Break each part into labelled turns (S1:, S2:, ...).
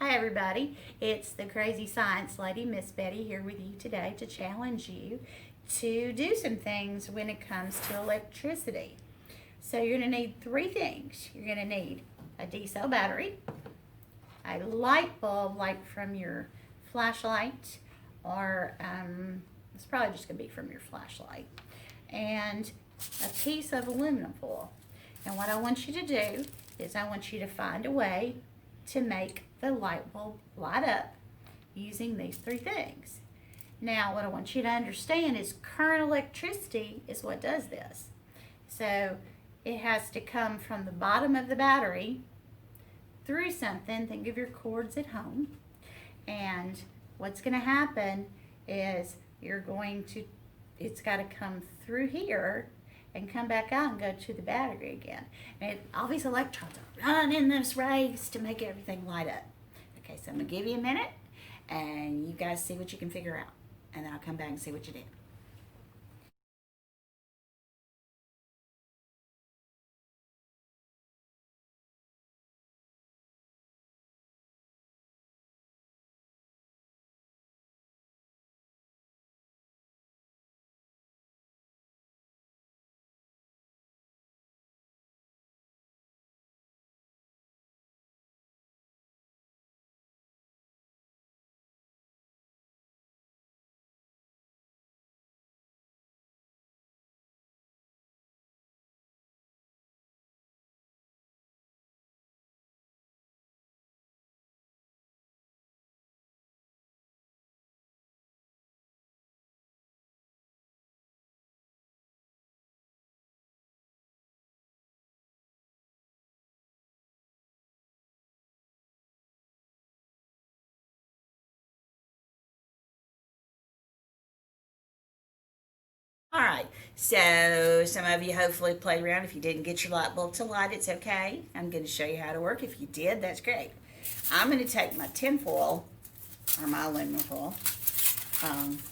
S1: Hi everybody, it's the crazy science lady, Miss Betty, here with you today to challenge you to do some things when it comes to electricity. So you're going to need three things. You're going to need a D-cell battery, a light bulb like from your flashlight, or it's probably just going to be from your flashlight, and a piece of aluminum foil. And what I want you to do is I want you to find a way to make the light bulb light up using these three things. Now, what I want you to understand is current electricity is what does this. So it has to come from the bottom of the battery through something. Think of your cords at home. And what's going to happen is it's got to come through here and come back out and go to the battery again. And all these electrons are running this race to make everything light up. Okay, so I'm going to give you a minute, and you guys see what you can figure out. And then I'll come back and see what you did. All right, so some of you hopefully played around. If you didn't get your light bulb to light, it's okay. I'm going to show you how to work. If you did, that's great. I'm going to take my tin foil, or my aluminum foil.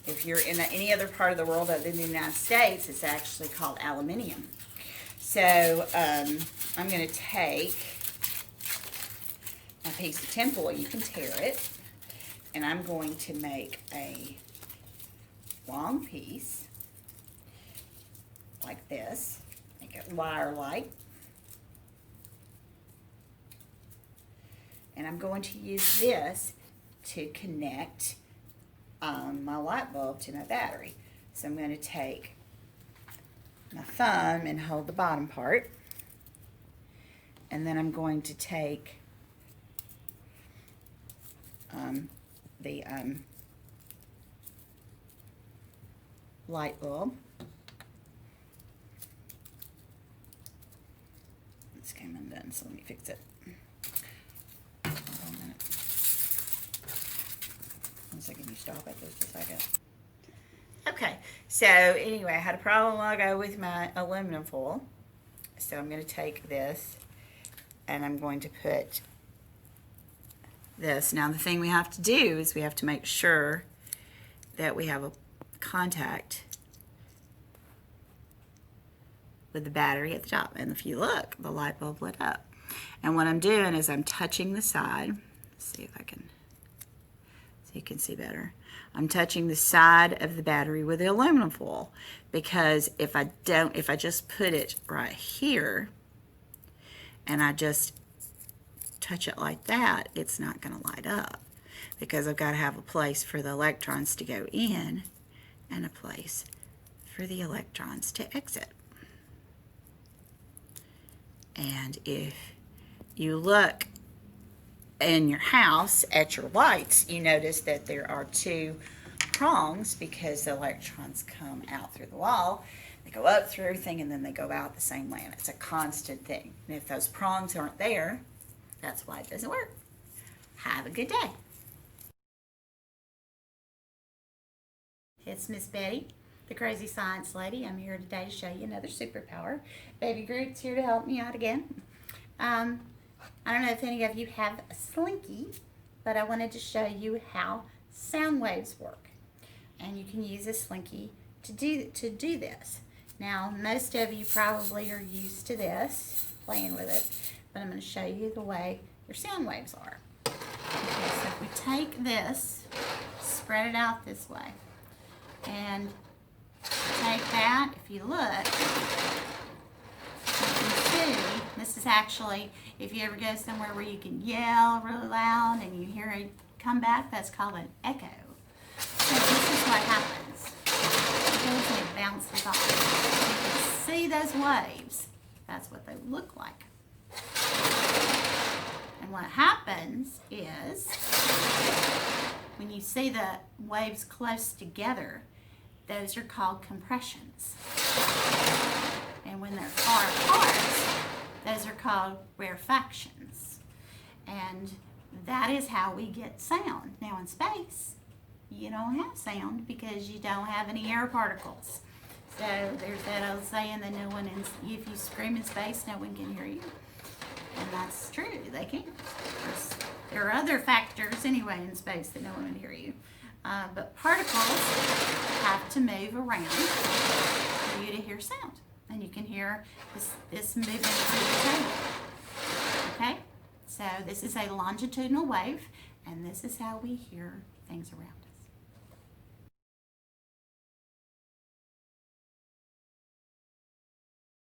S1: If you're in any other part of the world other than the United States, it's actually called aluminium. So I'm going to take a piece of tin foil. You can tear it. And I'm going to make a long piece like this, make it wire-like. And I'm going to use this to connect my light bulb to my battery. So I'm going to take my thumb and hold the bottom part. And then I'm going to take the light bulb. This came undone, so let me fix it. Hold on a minute. 1 second, you stop at just a second. Okay, so anyway, I had a problem a while ago with my aluminum foil. So I'm going to take this and I'm going to put this. Now the thing we have to do is we have to make sure that we have a contact with the battery at the top. And if you look, the light bulb lit up. And what I'm doing is I'm touching the side. Let's see if I can, so you can see better. I'm touching the side of the battery with the aluminum foil, because if I just put it right here and I just touch it like that, it's not going to light up, because I've got to have a place for the electrons to go in and a place for the electrons to exit. And if you look in your house at your lights, you notice that there are two prongs, because the electrons come out through the wall. They go up through everything and then they go out the same way, and it's a constant thing. And if those prongs aren't there, that's why it doesn't work. Have a good day. It's Miss Betty, the crazy science lady. I'm here today to show you another superpower. Baby Groot's here to help me out again. I don't know if any of you have a Slinky, but I wanted to show you how sound waves work. And you can use a Slinky to do this. Now, most of you probably are used to this, playing with it, but I'm going to show you the way your sound waves are. Okay, so if we take this, spread it out this way, and take that, if you look, you can see, this is actually, if you ever go somewhere where you can yell really loud and you hear it come back, that's called an echo. So this is what happens. It goes and it bounces off. You can see those waves. That's what they look like. And what happens is, when you see the waves close together, those are called compressions. And when they're far apart, those are called rarefactions. And that is how we get sound. Now in space, you don't have sound because you don't have any air particles. So there's that old saying that if you scream in space, no one can hear you. And that's true, they can't. There are other factors anyway in space that no one would hear you. But particles have to move around for you to hear sound. And you can hear this moving through the table. Okay? So this is a longitudinal wave, and this is how we hear things around.